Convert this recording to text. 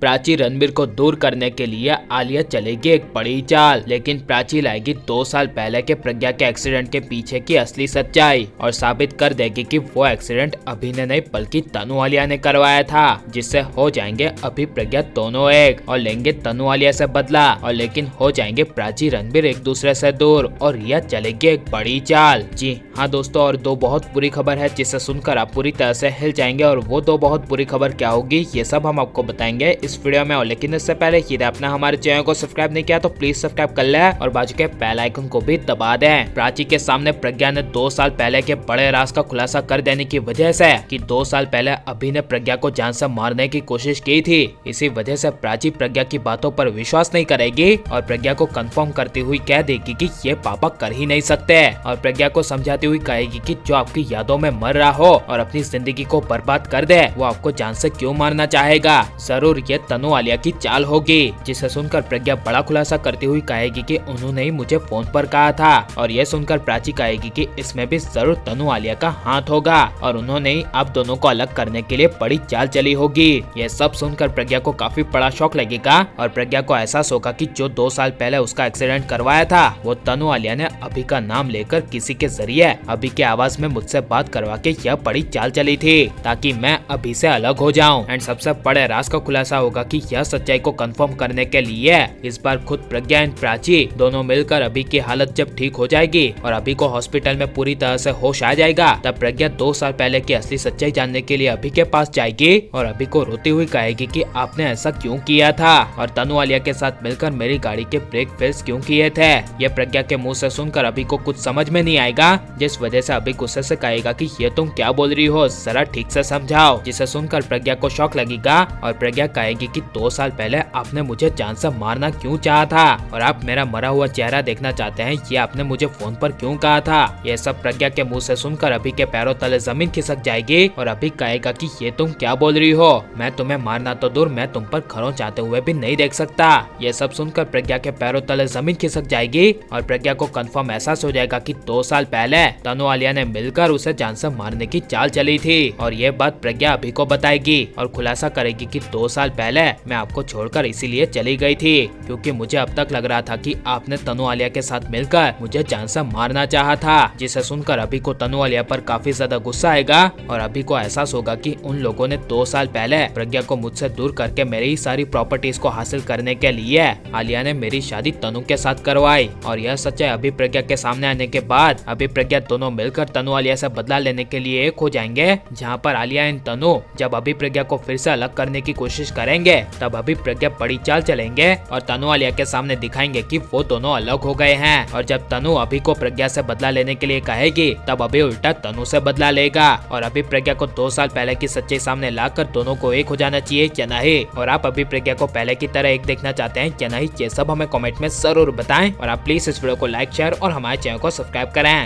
प्राची रणबीर को दूर करने के लिए आलिया चलेगी एक बड़ी चाल, लेकिन प्राची लाएगी 2 साल पहले के प्रज्ञा के एक्सीडेंट के पीछे की असली सच्चाई और साबित कर देगी कि वो एक्सीडेंट अभी ने नहीं बल्कि तनु आलिया ने करवाया था, जिससे हो जाएंगे अभी प्रज्ञा दोनों एक और लेंगे तनु आलिया से बदला और लेकिन हो जाएंगे प्राची रणबीर एक दूसरे से दूर और रिया चलेगी एक बड़ी चाल। जी हाँ दोस्तों, और दो बहुत बुरी खबर है जिसे सुनकर आप पूरी तरह से हिल जाएंगे और वो दो बहुत बुरी खबर क्या होगी ये सब हम आपको बताएंगे इस वीडियो में। और लेकिन इससे पहले यदि आपने हमारे चैनल को सब्सक्राइब नहीं किया तो प्लीज सब्सक्राइब कर ले और बाजू के बेल आइकन को भी दबा दें। प्राची के सामने प्रज्ञा ने 2 साल पहले के बड़े राज का खुलासा कर देने की वजह से कि 2 साल पहले अभी ने प्रज्ञा को जान से मारने की कोशिश की थी। इसी वजह से प्राची प्रज्ञा की बातों पर विश्वास नहीं करेगी और प्रज्ञा को कंफर्म करती हुई कह देगी कि ये पापा कर ही नहीं सकते और प्रज्ञा को समझाती हुई कहेगी कि जो आपकी यादों में मर रहा हो और अपनी जिंदगी को बर्बाद कर दे वो आपको जान से क्यों मारना चाहेगा। जरूर ये तनु आलिया की चाल होगी। जिसे सुनकर प्रज्ञा बड़ा खुलासा करती हुई कहेगी कि उन्होंने ही मुझे फोन पर कहा था और ये सुनकर प्राची कहेगी कि इसमें भी जरूर तनु आलिया का हाथ होगा और उन्होंने ही आप दोनों को अलग करने के लिए बड़ी चाल चली होगी। ये सब सुनकर प्रज्ञा को काफी बड़ा शौक लगेगा और प्रज्ञा को एहसास होगा कि जो 2 साल पहले उसका एक्सीडेंट करवाया था वो तनु आलिया ने अभी का नाम लेकर किसी के जरिए अभी के आवाज में मुझसे बात करवा के यह बड़ी चाल चली थी ताकि मैं अभी से अलग हो जाऊं। एंड सबसे बड़े राज का खुलासा होगा कि यह सच्चाई को कंफर्म करने के लिए इस बार खुद प्रज्ञा एंड प्राची दोनों मिलकर अभी की हालत जब ठीक हो जाएगी और अभी को हॉस्पिटल में पूरी तरह से होश आ जाएगा तब प्रज्ञा 2 साल पहले की असली सच्चाई जानने के लिए अभी के पास जाएगी और अभी को रोती हुई कहेगी कि आपने ऐसा क्यों किया था और तनु आलिया के साथ मिलकर मेरी गाड़ी के ब्रेक फेल्स क्यों किए थे। ये प्रज्ञा के मुंह से सुनकर अभी को कुछ समझ में नहीं आएगा, जिस वजह से अभी गुस्से से कहेगा कि ये तुम क्या बोल रही हो, जरा ठीक से समझाओ। जिसे सुनकर प्रज्ञा को शौक लगेगा और प्रज्ञा कहेगी कि 2 साल पहले आपने मुझे जान से मारना क्यों चाहा था और आप मेरा मरा हुआ चेहरा देखना चाहते हैं, ये आपने मुझे फोन पर क्यों कहा था। ये सब प्रज्ञा के मुंह से सुनकर अभी के पैरों तले जमीन खिसक जाएगी और अभी कहेगा कि ये तुम क्या बोल रही हो, मैं तुम्हें मारना तो दूर मैं तुम पर खरों चाहते हुए भी नहीं देख सकता। ये सब सुनकर प्रज्ञा के पैरों तले जमीन खिसक जाएगी और प्रज्ञा को कंफर्म एहसास हो जाएगा कि 2 साल पहले तनु आलिया ने मिलकर उसे जान से मारने की चाल चली थी और ये बात प्रज्ञा अभी को बताएगी और खुलासा करेगी कि 2 साल पहले मैं आपको छोड़कर इसीलिए चली गई थी क्योंकि मुझे अब तक लग रहा था कि आपने तनु आलिया के साथ मिलकर मुझे जान से मारना चाहा था। जिसे सुनकर अभी को तनु आलिया पर काफी ज्यादा गुस्सा आएगा और अभी को एहसास होगा कि उन लोगों ने 2 साल पहले प्रज्ञा को मुझसे दूर करके मेरी सारी प्रॉपर्टीज को हासिल करने के लिए आलिया ने मेरी शादी तनु के साथ करवाई और यह सच्चाई अभी प्रज्ञा के सामने आने के बाद अभी प्रज्ञा दोनों मिलकर तनु आलिया से बदला लेने के लिए एक हो जाएंगे। जहाँ पर आलिया एंड तनु जब अभी प्रज्ञा को फिर से अलग करने की कोशिश करेंगे तब अभी प्रज्ञा बड़ी चाल चलेंगे और तनु आलिया के सामने दिखाएंगे कि वो दोनों अलग हो गए हैं और जब तनु अभी को प्रज्ञा से बदला लेने के लिए कहेगी तब अभी उल्टा तनु से बदला लेगा और अभी प्रज्ञा को 2 साल पहले की सच्चाई सामने लाकर दोनों को एक हो जाना चाहिए या नहीं। और आप अभी प्रज्ञा को पहले की तरह एक देखना चाहते हैं या नहीं, ये सब हमें कमेंट में जरूर बताएं और आप प्लीज इस वीडियो को लाइक शेयर और हमारे चैनल को सब्सक्राइब करें।